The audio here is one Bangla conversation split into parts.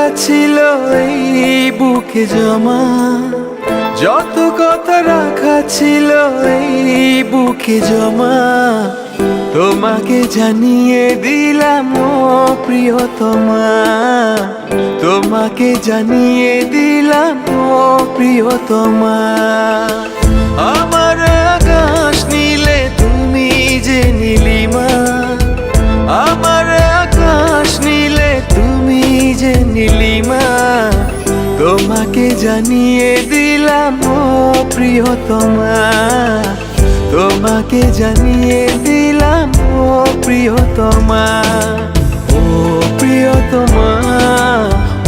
রাখা ছিল এই বুকে জমা, যত কথা রাখা ছিল এই বুকে জমা, তোমাকে জানিয়ে দিলাম ও প্রিয়তমা, তোমাকে জানিয়ে দিলাম ও প্রিয়তমা। আমার আকাশ নীলে তুমি যে নীলিমা, আমার আকাশ নীলে তুমি যে নীলিমা, তোমাকে জানিয়ে দিলাম ও প্রিয়তমা, তোমাকে জানিয়ে দিলাম ও প্রিয়তমা। ও প্রিয়তমা,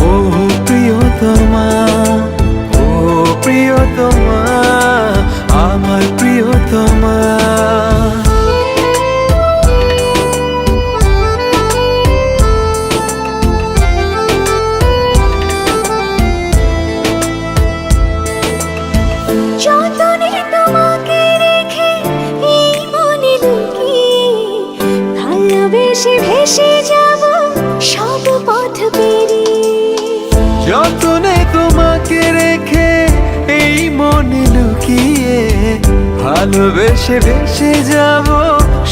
ও প্রিয়তমা, ও প্রিয়তমা, আমার প্রিয়তমা। যতনে তোমাকে রেখে এই মনে লুকিয়ে, ভালোবেসে ভেসে যাব সব পথ পেরিয়ে। যতনে তোমাকে রেখে এই মনে লুকিয়ে, ভালোবেসে ভেসে যাব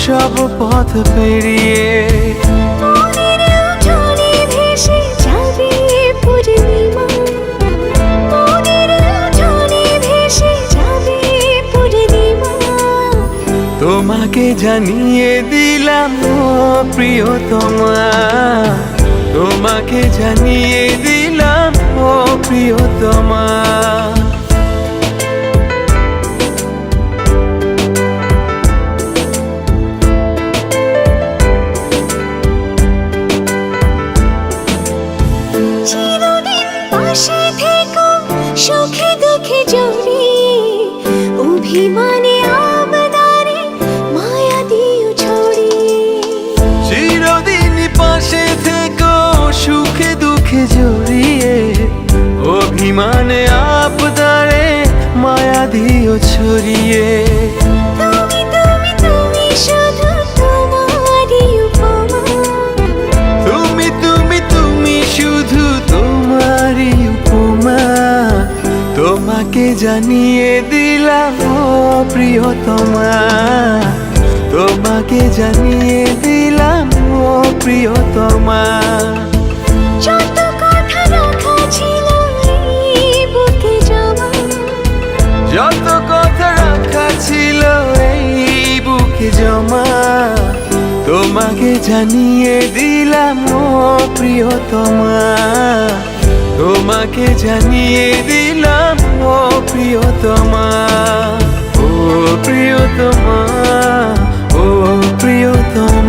সব পথ পেরিয়ে। মনের উঠোনে ভেসে যাবে পূর্ণিমা, মনের উঠোনে ভেসে যাবে পূর্ণিমা, তোমাকে জানিয়ে দিলাম ও প্রিয়তমা, তোমাকে জানিয়ে দিলাম ও প্রিয়তমা। চিরদিন পাশে থেকো সুখে দুঃখে জড়িয়ে, অভিমানে আবদারে মায়া দিও ছড়িয়ে। চিরদিন পাশে থেকো সুখে দুঃখে জড়িয়ে, অভিমানে আবদারে মায়া দিও ছড়িয়ে। তুমি তুমি তুমি শুধু তোমারই উপমা, তুমি তুমি তুমি শুধু তোমারই উপমা, তোমাকে জানিয়ে দিলাম ও প্রিয়তমা, তোমাকে জানিয়ে দিলাম ও প্রিয়তমা। যত কথা রাখা ছিল এই বুকে জমা, যত কথা রাখা ছিল এই বুকে জমা, তোমাকে জানিয়ে দিলাম ও প্রিয়তমা, তোমাকে জানিয়ে দিলাম ও প্রিয়তমা। ও প্রিয়তমা, ও প্রিয়তমা।